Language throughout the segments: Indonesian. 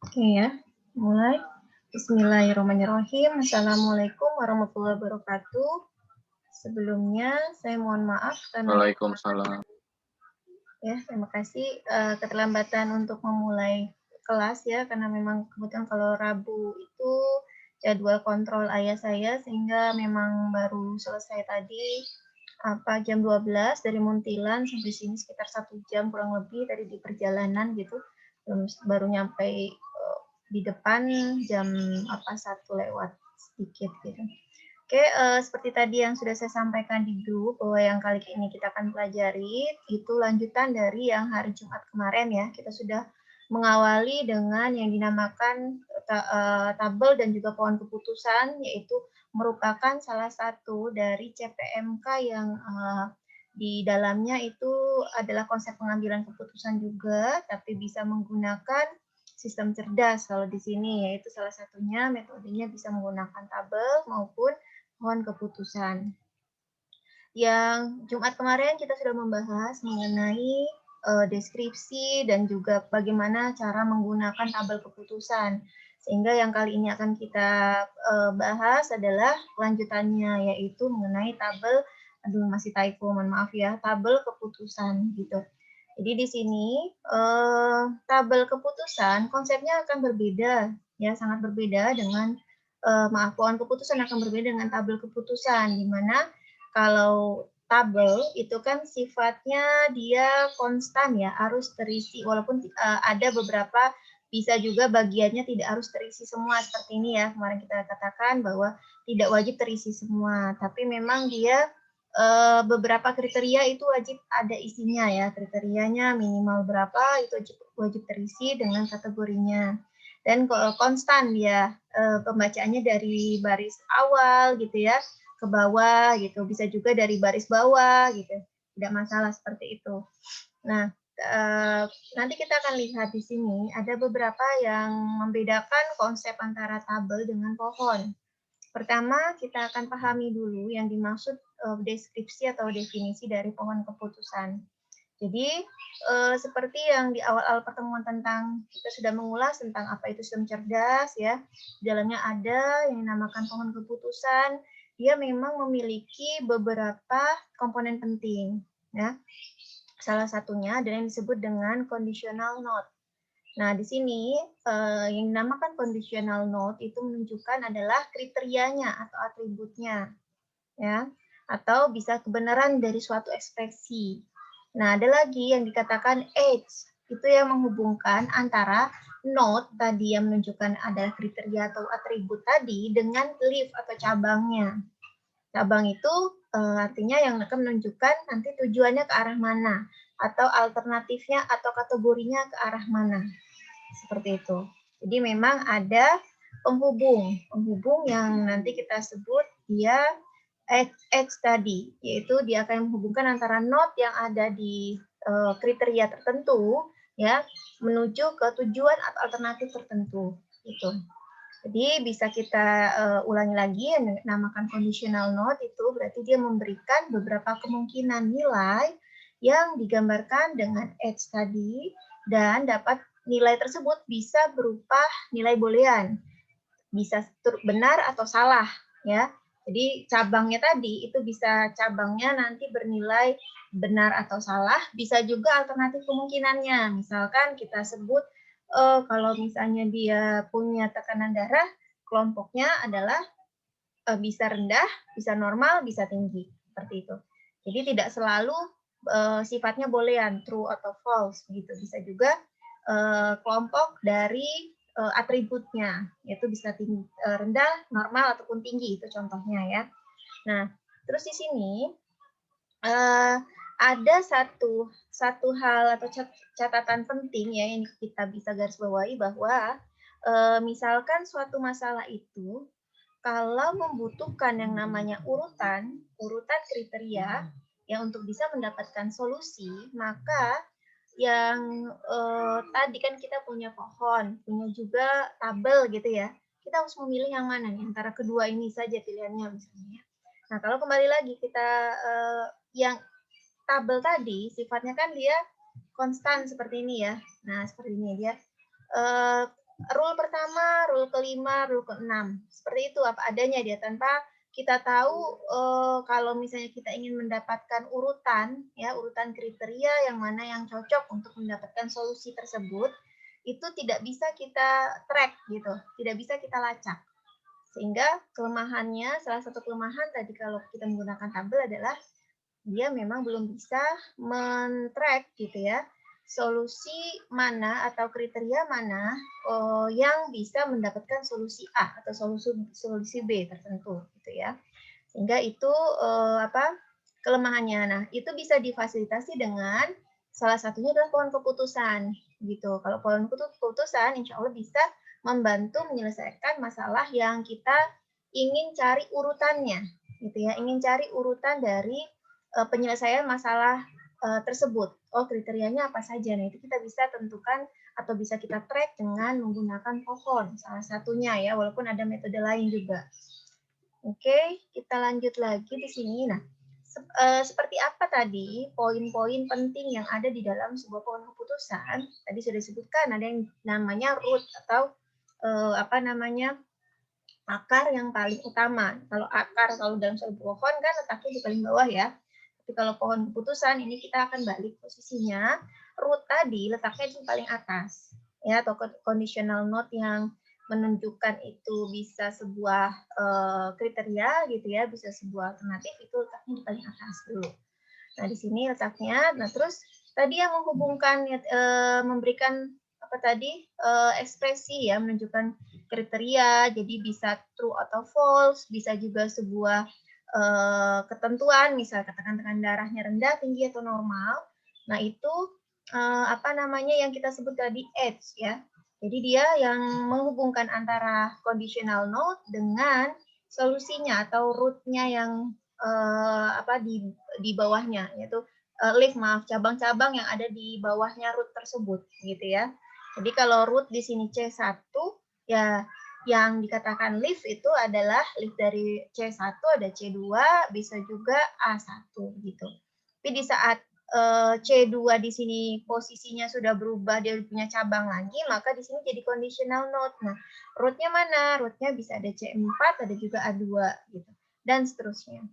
Oke ya, mulai. Bismillahirrahmanirrahim. Assalamualaikum warahmatullahi wabarakatuh. Sebelumnya saya mohon maaf karena Waalaikumsalam. ya terima kasih keterlambatan untuk memulai kelas ya karena memang kebetulan kalau Rabu itu jadwal kontrol ayah saya sehingga memang baru selesai tadi jam 12 dari Muntilan sampai sini sekitar 1 jam kurang lebih tadi di perjalanan gitu baru nyampe di depan jam 1 lewat sedikit gitu. Oke, seperti tadi yang sudah saya sampaikan di grup bahwa yang kali ini kita akan pelajari itu lanjutan dari yang hari Jumat kemarin ya. Kita sudah mengawali dengan yang dinamakan tabel dan juga pohon keputusan, yaitu merupakan salah satu dari CPMK yang di dalamnya itu adalah konsep pengambilan keputusan juga, tapi bisa menggunakan sistem cerdas kalau di sini, yaitu salah satunya metodenya bisa menggunakan tabel maupun pohon keputusan. Yang Jumat kemarin kita sudah membahas mengenai deskripsi dan juga bagaimana cara menggunakan tabel keputusan. Sehingga yang kali ini akan kita bahas adalah lanjutannya, yaitu mengenai tabel, masih typo, mohon maaf ya, tabel keputusan gitu. Jadi di sini tabel keputusan konsepnya akan berbeda, ya sangat berbeda dengan pohon keputusan akan berbeda dengan tabel keputusan, di mana kalau tabel itu kan sifatnya dia konstan ya, harus terisi walaupun ada beberapa bisa juga bagiannya tidak harus terisi semua seperti ini ya. Kemarin kita katakan bahwa tidak wajib terisi semua, tapi memang dia beberapa kriteria itu wajib ada isinya ya. Kriterianya minimal berapa itu wajib terisi dengan kategorinya. Dan konstan ya pembacaannya dari baris awal gitu ya ke bawah gitu, bisa juga dari baris bawah gitu, tidak masalah seperti itu. Nah, nanti kita akan lihat di sini ada beberapa yang membedakan konsep antara tabel dengan pohon. Pertama, kita akan pahami dulu yang dimaksud deskripsi atau definisi dari pohon keputusan. Jadi, seperti yang di awal-awal pertemuan tentang kita sudah mengulas tentang apa itu sistem cerdas ya. Di dalamnya ada yang dinamakan pohon keputusan. Dia memang memiliki beberapa komponen penting ya. Salah satunya adalah yang disebut dengan conditional note. Nah, di sini yang dinamakan conditional note itu menunjukkan adalah kriterianya atau atributnya ya, atau bisa kebenaran dari suatu ekspresi. Nah, ada lagi yang dikatakan age, itu yang menghubungkan antara note tadi yang menunjukkan ada kriteria atau atribut tadi dengan leaf atau cabangnya. Cabang itu artinya yang akan menunjukkan nanti tujuannya ke arah mana, atau alternatifnya atau kategorinya ke arah mana. Seperti itu. Jadi memang ada penghubung yang nanti kita sebut dia edge tadi, yaitu dia akan menghubungkan antara node yang ada di kriteria tertentu ya menuju ke tujuan atau alternatif tertentu itu. Jadi bisa kita ulangi lagi yang dinamakan conditional node itu berarti dia memberikan beberapa kemungkinan nilai yang digambarkan dengan edge tadi dan dapat nilai tersebut bisa berupa nilai boolean, bisa benar atau salah ya. Jadi cabangnya tadi itu bisa cabangnya nanti bernilai benar atau salah, bisa juga alternatif kemungkinannya. Misalkan kita sebut kalau misalnya dia punya tekanan darah, kelompoknya adalah bisa rendah, bisa normal, bisa tinggi, seperti itu. Jadi tidak selalu sifatnya boolean, true atau false, gitu. Bisa juga kelompok dari atributnya, yaitu bisa tinggi, rendah, normal ataupun tinggi, itu contohnya ya. Nah, terus di sini ada satu hal atau catatan penting ya yang kita bisa garis bawahi bahwa misalkan suatu masalah itu kalau membutuhkan yang namanya urutan kriteria ya untuk bisa mendapatkan solusi, maka yang tadi kan kita punya pohon, punya juga tabel gitu ya. Kita harus memilih yang mana nih antara kedua ini saja pilihannya misalnya. Nah, kalau kembali lagi kita yang tabel tadi sifatnya kan dia konstan seperti ini ya. Nah, seperti ini dia rule pertama, rule kelima, rule keenam. Seperti itu apa adanya dia tanpa kita tahu kalau misalnya kita ingin mendapatkan urutan ya, urutan kriteria yang mana yang cocok untuk mendapatkan solusi tersebut, itu tidak bisa kita track gitu, tidak bisa kita lacak. Sehingga kelemahannya, salah satu kelemahan tadi kalau kita menggunakan tabel adalah dia memang belum bisa men-track gitu ya, solusi mana atau kriteria mana yang bisa mendapatkan solusi A atau solusi B tertentu gitu ya. Sehingga itu kelemahannya. Nah, itu bisa difasilitasi dengan salah satunya adalah pohon keputusan gitu. Kalau pohon keputusan insya Allah bisa membantu menyelesaikan masalah yang kita ingin cari urutannya gitu ya, ingin cari urutan dari penyelesaian masalah tersebut. Oh, kriterianya apa saja? Nah, itu kita bisa tentukan atau bisa kita track dengan menggunakan pohon, salah satunya ya, walaupun ada metode lain juga. Oke, kita lanjut lagi di sini. Nah, seperti apa tadi poin-poin penting yang ada di dalam sebuah pohon keputusan? Tadi sudah disebutkan ada yang namanya root atau akar yang paling utama. Kalau dalam sebuah pohon kan letaknya di paling bawah ya. Tapi kalau pohon keputusan ini kita akan balik posisinya. Root tadi letaknya di paling atas. Ya, atau conditional note yang menunjukkan itu bisa sebuah kriteria gitu ya, bisa sebuah alternatif, itu letaknya di paling atas dulu. Nah, di sini letaknya. Nah, terus tadi yang menghubungkan memberikan ekspresi ya, menunjukkan kriteria, jadi bisa true atau false, bisa juga sebuah ketentuan, misal katakan tekanan darahnya rendah, tinggi atau normal. Nah, itu yang kita sebut tadi edge ya. Jadi dia yang menghubungkan antara conditional note dengan solusinya atau root-nya yang di bawahnya, yaitu cabang-cabang yang ada di bawahnya root tersebut gitu ya. Jadi kalau root di sini C1 ya, yang dikatakan leaf itu adalah leaf dari C1 ada C2, bisa juga A1 gitu. Tapi di saat C2 di sini posisinya sudah berubah, dia punya cabang lagi, maka di sini jadi conditional note. Nah, rootnya mana? Rootnya bisa ada C4, ada juga A2 gitu, dan seterusnya.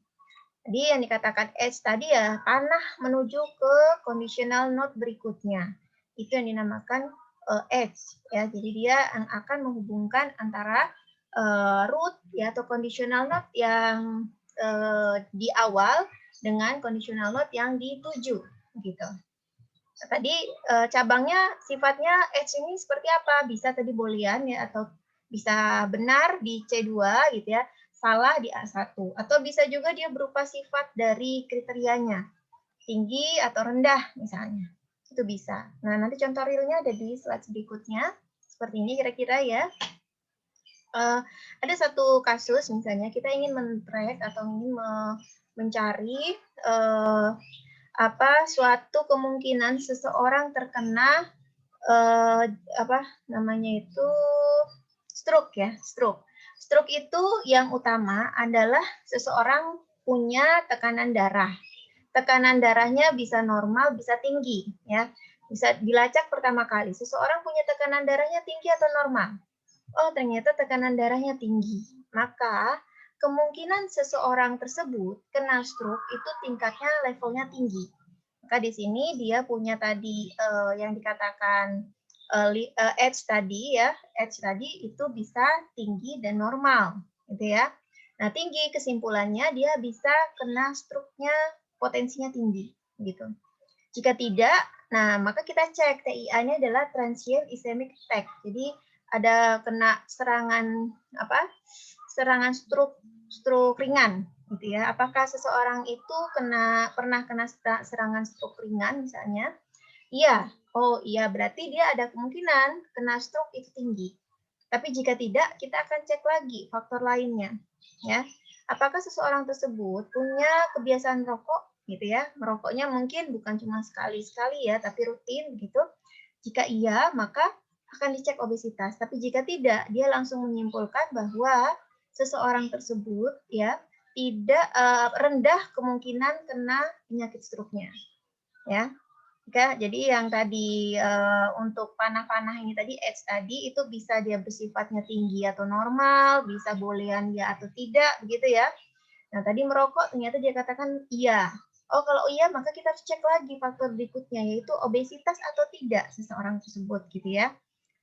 Jadi yang dikatakan edge tadi ya, panah menuju ke conditional note berikutnya. Itu yang dinamakan edge ya. Jadi dia akan menghubungkan antara root ya atau conditional note yang di awal dengan conditional note yang dituju gitu. Tadi cabangnya sifatnya edge ini seperti apa? Bisa tadi boolean ya, atau bisa benar di C2 gitu ya, salah di A1, atau bisa juga dia berupa sifat dari kriterianya, tinggi atau rendah misalnya. Itu bisa. Nah, nanti contoh realnya ada di slide berikutnya. Seperti ini kira-kira ya. Ada satu kasus misalnya kita ingin men-track atau ingin mencari suatu kemungkinan seseorang terkena stroke ya, stroke. Stroke itu yang utama adalah seseorang punya tekanan darah. Tekanan darahnya bisa normal, bisa tinggi ya. Bisa dilacak pertama kali, seseorang punya tekanan darahnya tinggi atau normal. Oh, ternyata tekanan darahnya tinggi. Maka kemungkinan seseorang tersebut kena stroke itu tingkatnya levelnya tinggi. Maka di sini dia punya tadi yang dikatakan edge tadi ya, edge tadi itu bisa tinggi dan normal, gitu ya. Nah, tinggi kesimpulannya dia bisa kena stroke-nya potensinya tinggi, gitu. Jika tidak, nah maka kita cek TIA-nya adalah transient ischemic attack. Jadi ada kena serangan stroke ringan gitu ya. Apakah seseorang itu pernah kena serangan stroke ringan misalnya? Iya. Oh iya, berarti dia ada kemungkinan kena stroke itu tinggi. Tapi jika tidak, kita akan cek lagi faktor lainnya ya. Apakah seseorang tersebut punya kebiasaan merokok gitu ya? Merokoknya mungkin bukan cuma sekali-sekali ya, tapi rutin gitu. Jika iya, maka akan dicek obesitas. Tapi jika tidak, dia langsung menyimpulkan bahwa seseorang tersebut ya tidak rendah kemungkinan kena penyakit stroke-nya. Ya. Jadi yang tadi, untuk panah-panah ini tadi, edge tadi, itu bisa dia bersifatnya tinggi atau normal, bisa boolean ya atau tidak, begitu ya. Nah, tadi merokok ternyata dia katakan iya. Oh, kalau iya maka kita harus cek lagi faktor berikutnya, yaitu obesitas atau tidak seseorang tersebut, gitu ya.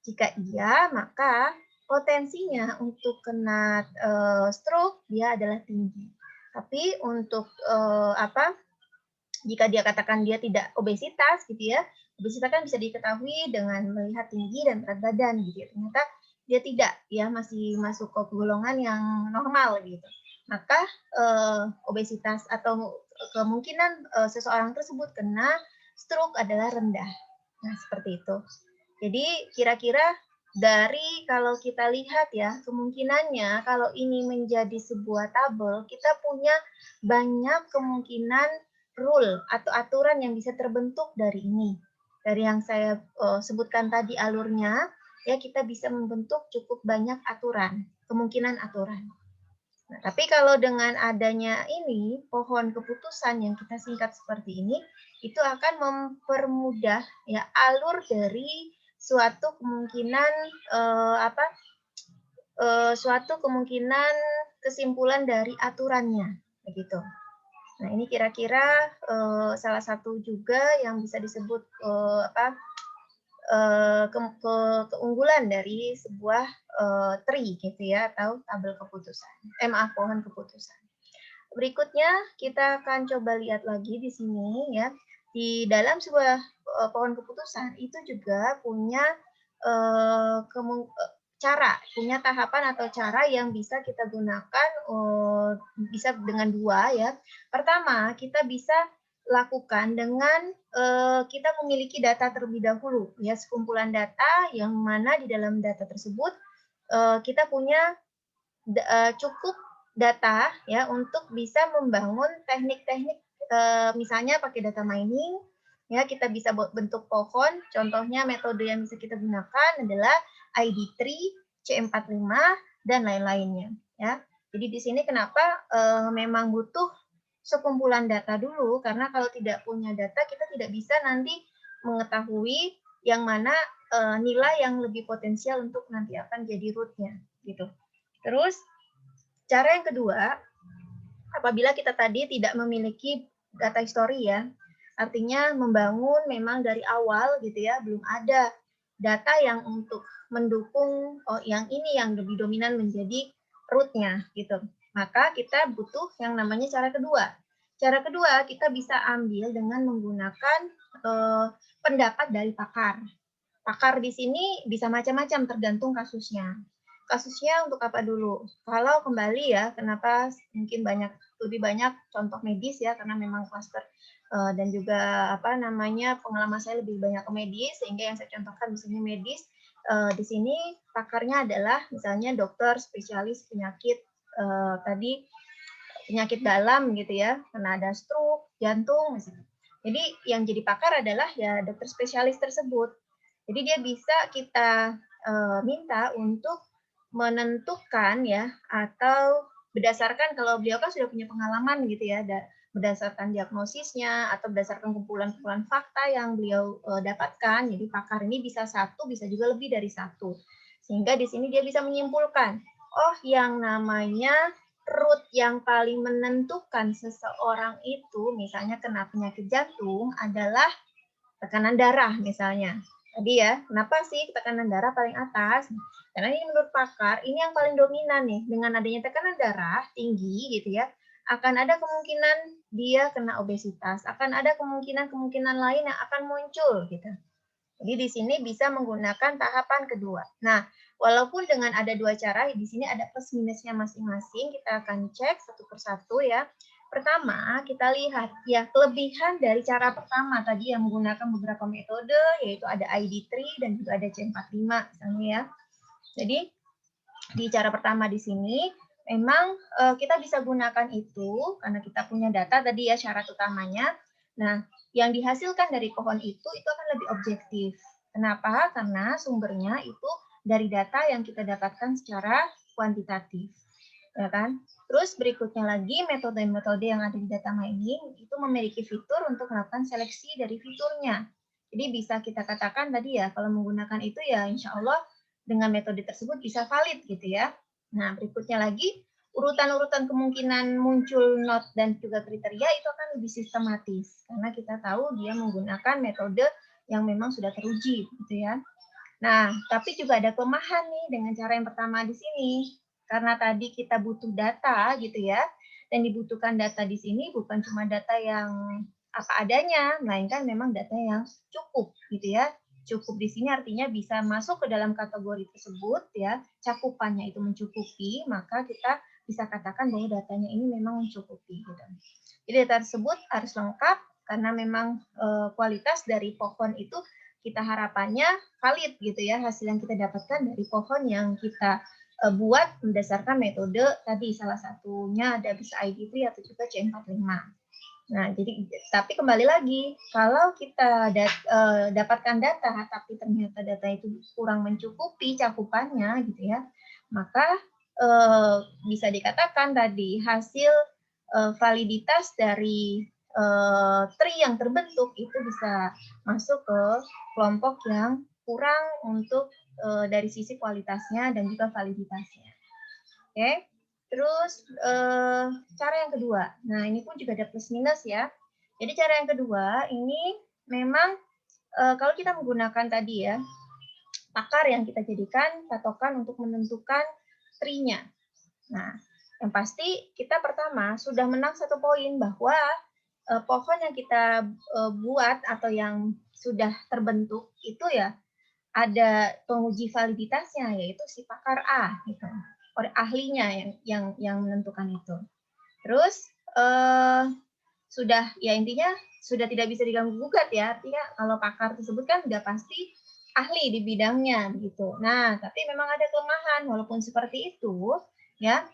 Jika iya, maka potensinya untuk kena, stroke dia adalah tinggi. Tapi untuk, jika dia katakan dia tidak obesitas gitu ya, obesitas kan bisa diketahui dengan melihat tinggi dan berat badan gitu ya. Ternyata dia tidak ya, masih masuk ke golongan yang normal gitu. Maka obesitas atau kemungkinan seseorang tersebut kena stroke adalah rendah. Nah, seperti itu. Jadi kira-kira dari kalau kita lihat ya, kemungkinannya kalau ini menjadi sebuah tabel, kita punya banyak kemungkinan rule atau aturan yang bisa terbentuk dari ini. Dari yang saya sebutkan tadi alurnya, ya kita bisa membentuk cukup banyak aturan, kemungkinan aturan. Nah, tapi kalau dengan adanya ini, pohon keputusan yang kita singkat seperti ini, itu akan mempermudah ya alur dari suatu kemungkinan apa suatu kemungkinan kesimpulan dari aturannya begitu. Nah, ini kira-kira salah satu juga yang bisa disebut keunggulan dari sebuah tree gitu ya atau tabel keputusan. Maaf, pohon keputusan. Berikutnya kita akan coba lihat lagi di sini ya. Di dalam sebuah pohon keputusan itu juga punya cara, punya tahapan atau cara yang bisa kita gunakan bisa dengan dua ya. Pertama, kita bisa lakukan dengan kita memiliki data terlebih dahulu ya, sekumpulan data yang mana di dalam data tersebut kita punya cukup data ya untuk bisa membangun teknik-teknik misalnya pakai data mining ya, kita bisa bentuk pohon. Contohnya metode yang bisa kita gunakan adalah ID3, C45 dan lain-lainnya ya. Jadi di sini kenapa memang butuh sekumpulan data dulu, karena kalau tidak punya data kita tidak bisa nanti mengetahui yang mana nilai yang lebih potensial untuk nanti akan jadi root-nya gitu. Terus cara yang kedua, apabila kita tadi tidak memiliki data history ya, artinya membangun memang dari awal gitu ya, belum ada data yang untuk mendukung yang ini yang lebih dominan menjadi root-nya gitu. Maka kita butuh yang namanya cara kedua. Cara kedua kita bisa ambil dengan menggunakan pendapat dari pakar. Pakar di sini bisa macam-macam tergantung kasusnya. Kasusnya untuk apa dulu? Kalau kembali ya, kenapa mungkin lebih banyak contoh medis ya, karena memang klaster dan juga apa namanya pengalaman saya lebih banyak ke medis, sehingga yang saya contohkan misalnya medis. Di sini pakarnya adalah misalnya dokter spesialis penyakit tadi penyakit dalam gitu ya, karena ada stroke, jantung misalnya. Jadi yang jadi pakar adalah ya dokter spesialis tersebut. Jadi dia bisa kita minta untuk menentukan ya atau berdasarkan kalau beliau kan sudah punya pengalaman gitu ya, berdasarkan diagnosisnya atau berdasarkan kumpulan-kumpulan fakta yang beliau dapatkan. Jadi pakar ini bisa satu, bisa juga lebih dari satu. Sehingga di sini dia bisa menyimpulkan, oh yang namanya root yang paling menentukan seseorang itu misalnya kena penyakit jantung adalah tekanan darah misalnya. Tadi ya, kenapa sih tekanan darah paling atas? Karena ini menurut pakar, ini yang paling dominan nih. Dengan adanya tekanan darah tinggi gitu ya, akan ada kemungkinan dia kena obesitas, akan ada kemungkinan-kemungkinan lain yang akan muncul gitu. Jadi di sini bisa menggunakan tahapan kedua. Nah, walaupun dengan ada dua cara, di sini ada plus minusnya masing-masing. Kita akan cek satu persatu ya. Pertama, kita lihat ya kelebihan dari cara pertama tadi yang menggunakan beberapa metode, yaitu ada ID3 dan juga ada C45 misalnya ya. Jadi di cara pertama di sini memang kita bisa gunakan itu karena kita punya data tadi ya syarat utamanya. Nah, yang dihasilkan dari pohon itu akan lebih objektif. Kenapa? Karena sumbernya itu dari data yang kita dapatkan secara kuantitatif. ya kan? Terus berikutnya lagi metode-metode yang ada di data mining itu memiliki fitur untuk melakukan seleksi dari fiturnya. Jadi bisa kita katakan tadi ya, kalau menggunakan itu ya insya Allah dengan metode tersebut bisa valid gitu ya. Nah, berikutnya lagi urutan-urutan kemungkinan muncul not dan juga kriteria itu akan lebih sistematis karena kita tahu dia menggunakan metode yang memang sudah teruji gitu ya. Nah, tapi juga ada kelemahan nih dengan cara yang pertama di sini. Karena tadi kita butuh data gitu ya, dan dibutuhkan data di sini bukan cuma data yang apa adanya, melainkan memang data yang cukup gitu ya. Cukup di sini artinya bisa masuk ke dalam kategori tersebut ya, cakupannya itu mencukupi, maka kita bisa katakan bahwa datanya ini memang mencukupi gitu. Jadi data tersebut harus lengkap karena memang kualitas dari pohon itu kita harapannya valid gitu ya hasil yang kita dapatkan dari pohon yang kita buat berdasarkan metode tadi salah satunya ada bisa ID3 atau juga C45. Nah, jadi tapi kembali lagi kalau kita dapatkan data tapi ternyata data itu kurang mencukupi cakupannya gitu ya, maka bisa dikatakan tadi hasil validitas dari tree yang terbentuk itu bisa masuk ke kelompok yang kurang untuk dari sisi kualitasnya dan juga validitasnya. Oke, terus cara yang kedua. Nah, ini pun juga ada plus minus ya. Jadi cara yang kedua ini memang kalau kita menggunakan tadi ya pakar yang kita jadikan patokan untuk menentukan tree-nya. Nah, yang pasti kita pertama sudah menang 1 poin bahwa pohon yang kita buat atau yang sudah terbentuk itu ya ada penguji validitasnya yaitu si pakar A gitu. Ahlinya yang menentukan itu. Terus sudah ya intinya sudah tidak bisa diganggu gugat ya. Artinya kalau pakar tersebut kan sudah pasti ahli di bidangnya begitu. Nah, tapi memang ada kelemahan walaupun seperti itu ya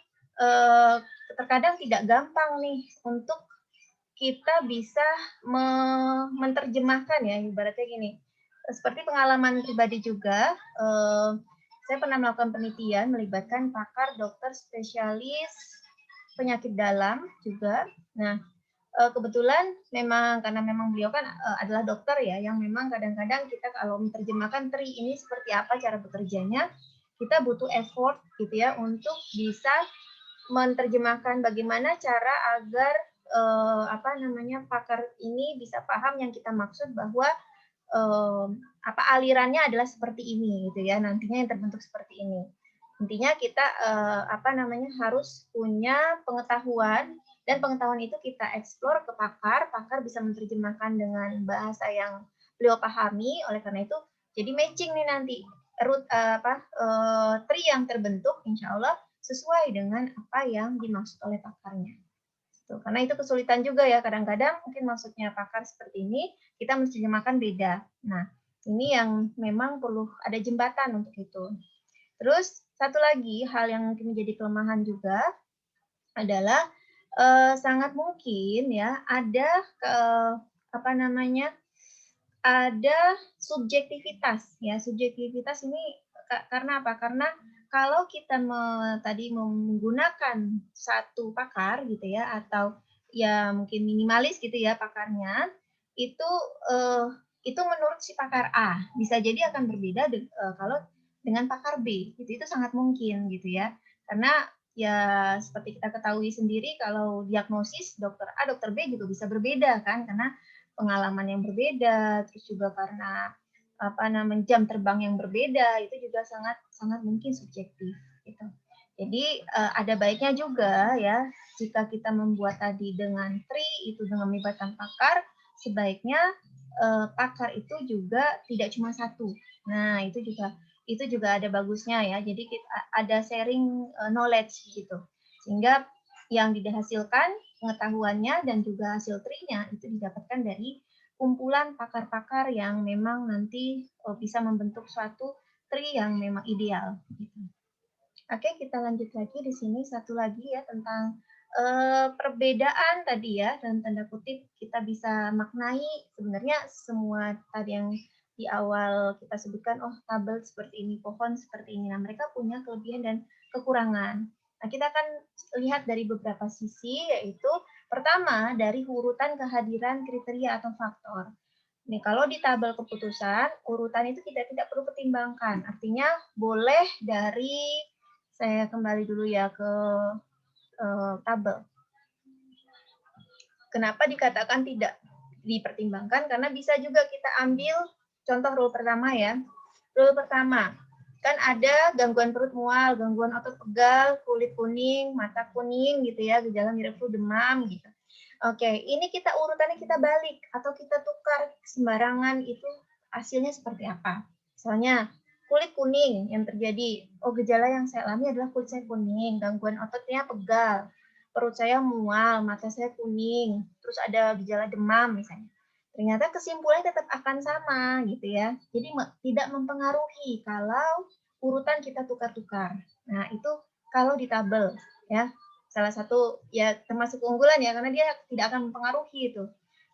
terkadang tidak gampang nih untuk kita bisa menerjemahkan ya ibaratnya gini. Seperti pengalaman pribadi juga, saya pernah melakukan penelitian melibatkan pakar dokter spesialis penyakit dalam juga. Nah, kebetulan memang karena memang beliau kan adalah dokter ya, yang memang kadang-kadang kita kalau menerjemahkan TRI ini seperti apa cara bekerjanya, kita butuh effort gitu ya untuk bisa menerjemahkan bagaimana cara agar pakar ini bisa paham yang kita maksud bahwa alirannya adalah seperti ini gitu ya nantinya yang terbentuk seperti ini. Intinya kita harus punya pengetahuan dan pengetahuan itu kita eksplor ke pakar, pakar bisa menerjemahkan dengan bahasa yang beliau pahami. Oleh karena itu jadi matching nih nanti tree yang terbentuk insya Allah sesuai dengan apa yang dimaksud oleh pakarnya. Tuh, karena itu kesulitan juga ya kadang-kadang mungkin maksudnya pakar seperti ini kita menerjemahkan beda. Nah, ini yang memang perlu ada jembatan untuk itu. Terus satu lagi hal yang mungkin menjadi kelemahan juga adalah sangat mungkin ya ada ada subjektivitas ya. Subjektivitas ini karena apa? Karena kalau kita tadi menggunakan satu pakar gitu ya atau ya mungkin minimalis gitu ya pakarnya itu itu menurut si pakar A bisa jadi akan berbeda kalau dengan pakar B itu sangat mungkin gitu ya karena ya seperti kita ketahui sendiri kalau diagnosis dokter A dokter B juga bisa berbeda kan karena pengalaman yang berbeda terus juga karena jam terbang yang berbeda itu juga sangat sangat mungkin subjektif gitu. Jadi ada baiknya juga ya jika kita membuat tadi dengan tree itu dengan melibatkan pakar sebaiknya pakar itu juga tidak cuma satu. Nah, itu juga ada bagusnya ya. Jadi kita ada sharing knowledge gitu. Sehingga yang dihasilkan pengetahuannya dan juga hasil tree-nya itu didapatkan dari kumpulan pakar-pakar yang memang nanti bisa membentuk suatu tree yang memang ideal. Gitu. Oke, kita lanjut lagi di sini satu lagi ya tentang perbedaan tadi ya dan tanda kutip kita bisa maknai sebenarnya semua tadi yang di awal kita sebutkan tabel seperti ini pohon seperti ini nah mereka punya kelebihan dan kekurangan Nah, kita akan lihat dari beberapa sisi, yaitu pertama dari urutan kehadiran kriteria atau faktor. Nih, kalau di tabel keputusan, urutan itu kita tidak perlu pertimbangkan. Artinya boleh dari, saya kembali dulu ya ke tabel. Kenapa dikatakan tidak dipertimbangkan? Karena bisa juga kita ambil contoh rule pertama ya. Rule pertama, kan ada gangguan perut mual, gangguan otot pegal, kulit kuning, mata kuning gitu ya, gejala mirip flu, demam gitu. Oke, ini kita urutannya kita balik atau kita tukar sembarangan, itu hasilnya seperti apa. Misalnya kulit kuning yang terjadi, oh gejala yang saya alami adalah kulit saya kuning, gangguan ototnya pegal, perut saya mual, mata saya kuning, terus ada gejala demam misalnya. Ternyata kesimpulannya tetap akan sama gitu ya. Jadi tidak mempengaruhi kalau urutan kita tukar-tukar. Nah, itu kalau di tabel ya. Salah satu ya termasuk keunggulan ya karena dia tidak akan mempengaruhi itu.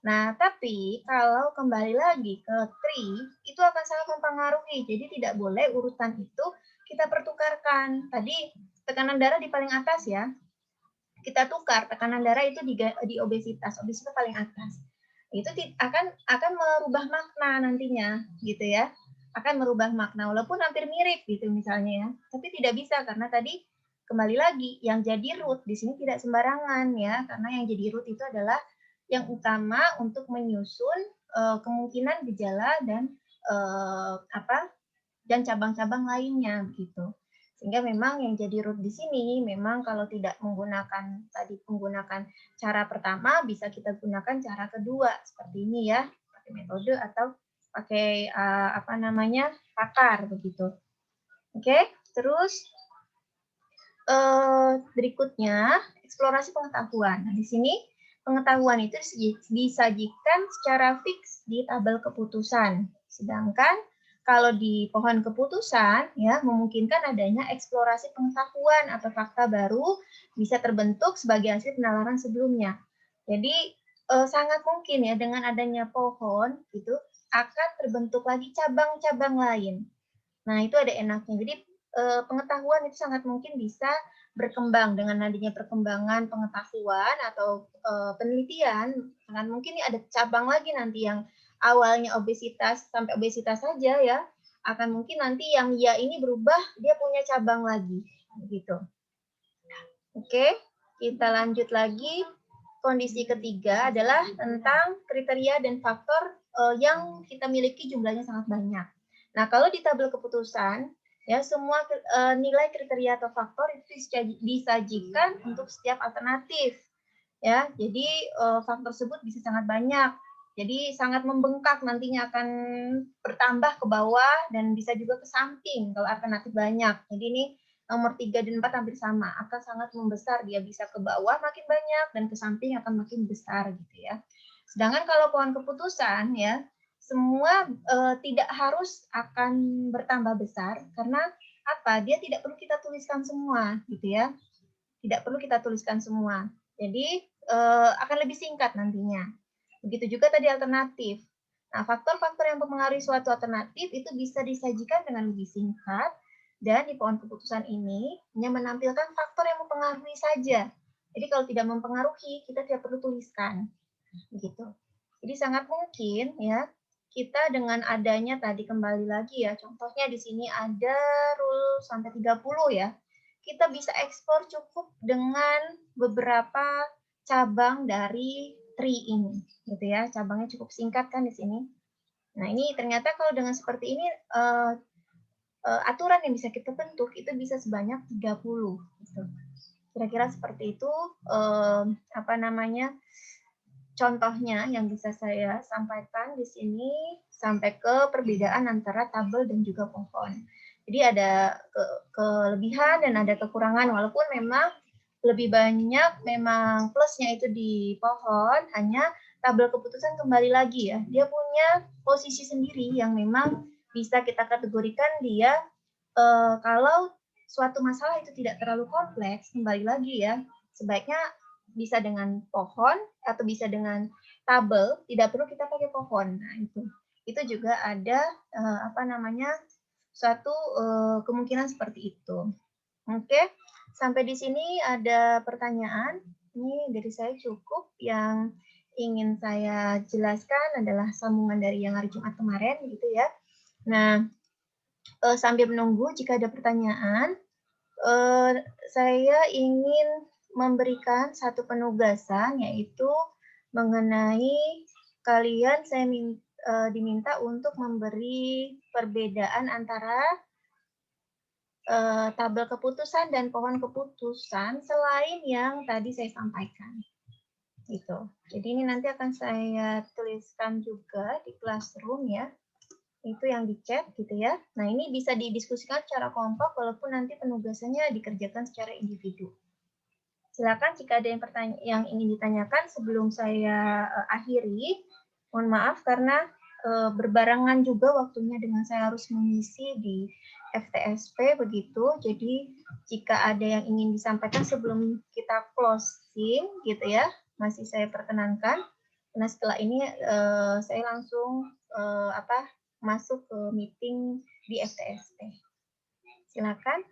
Nah, tapi kalau kembali lagi ke tree itu akan sangat mempengaruhi. Jadi tidak boleh urutan itu kita pertukarkan. Tadi tekanan darah di paling atas ya. Kita tukar tekanan darah itu di obesitas paling atas. Itu akan merubah makna nantinya gitu ya. Akan merubah makna walaupun hampir mirip gitu misalnya ya. Tapi tidak bisa karena tadi kembali lagi yang jadi root di sini tidak sembarangan ya, karena yang jadi root itu adalah yang utama untuk menyusun kemungkinan gejala dan dan cabang-cabang lainnya gitu. Sehingga memang yang jadi root di sini memang kalau tidak menggunakan cara pertama bisa kita gunakan cara kedua seperti ini ya, pakai metode atau pakai pakar begitu. Oke, terus berikutnya eksplorasi pengetahuan. Nah, di sini pengetahuan itu disajikan secara fix di tabel keputusan. Sedangkan kalau di pohon keputusan ya memungkinkan adanya eksplorasi pengetahuan atau fakta baru bisa terbentuk sebagai hasil penalaran sebelumnya. Jadi sangat mungkin ya dengan adanya pohon itu akan terbentuk lagi cabang-cabang lain. Nah, itu ada enaknya. Jadi pengetahuan itu sangat mungkin bisa berkembang dengan adanya perkembangan pengetahuan atau penelitian, sangat mungkin ada cabang lagi nanti yang awalnya obesitas sampai obesitas saja ya, akan mungkin nanti yang ya ini berubah dia punya cabang lagi gitu. Oke, kita lanjut lagi. Kondisi ketiga adalah tentang kriteria dan faktor yang kita miliki jumlahnya sangat banyak. Nah, kalau di tabel keputusan, ya semua nilai kriteria atau faktor itu disajikan untuk setiap alternatif. Ya, jadi faktor tersebut bisa sangat banyak. Jadi sangat membengkak nantinya akan bertambah ke bawah dan bisa juga ke samping kalau alternatif banyak. Jadi ini nomor 3 dan 4 hampir sama, akan sangat membesar, dia bisa ke bawah makin banyak dan ke samping akan makin besar gitu ya. Sedangkan kalau pohon keputusan ya, semua tidak harus akan bertambah besar karena apa? Dia tidak perlu kita tuliskan semua gitu ya. Tidak perlu kita tuliskan semua. Jadi akan lebih singkat nantinya. Begitu juga tadi alternatif. Nah, faktor-faktor yang mempengaruhi suatu alternatif itu bisa disajikan dengan lebih singkat dan di pohon keputusan ini hanya menampilkan faktor yang mempengaruhi saja. Jadi kalau tidak mempengaruhi, kita tidak perlu tuliskan. Begitu. Jadi sangat mungkin ya kita dengan adanya tadi kembali lagi ya, contohnya di sini ada rule sampai 30 ya. Kita bisa ekspor cukup dengan beberapa cabang dari tree ini, gitu ya. Cabangnya cukup singkat kan di sini. Nah, ini ternyata kalau dengan seperti ini aturan yang bisa kita bentuk itu bisa sebanyak 30 gitu. Kira-kira seperti itu contohnya yang bisa saya sampaikan di sini sampai ke perbedaan antara tabel dan juga pohon. Jadi ada kelebihan dan ada kekurangan walaupun memang lebih banyak memang plusnya itu di pohon, hanya tabel keputusan kembali lagi ya. Dia punya posisi sendiri yang memang bisa kita kategorikan dia kalau suatu masalah itu tidak terlalu kompleks, kembali lagi ya, sebaiknya bisa dengan pohon atau bisa dengan tabel, tidak perlu kita pakai pohon. Nah, itu juga ada suatu kemungkinan seperti itu. Oke, Sampai di sini ada pertanyaan? Ini dari saya cukup. Yang ingin saya jelaskan adalah sambungan dari yang hari Jumat kemarin gitu ya. Nah, sambil menunggu jika ada pertanyaan, saya ingin memberikan satu penugasan, yaitu mengenai kalian diminta untuk memberi perbedaan antara tabel keputusan dan pohon keputusan selain yang tadi saya sampaikan. Gitu. Jadi ini nanti akan saya tuliskan juga di Classroom ya. Itu yang di chat gitu ya. Nah, ini bisa didiskusikan secara kompak walaupun nanti penugasannya dikerjakan secara individu. Silakan jika ada yang ingin ditanyakan sebelum saya akhiri. Mohon maaf karena berbarengan juga waktunya dengan saya harus mengisi di FTSP begitu. Jadi jika ada yang ingin disampaikan sebelum kita closing gitu ya, masih saya perkenankan. Nah setelah ini saya langsung masuk ke meeting di FTSP. Silakan.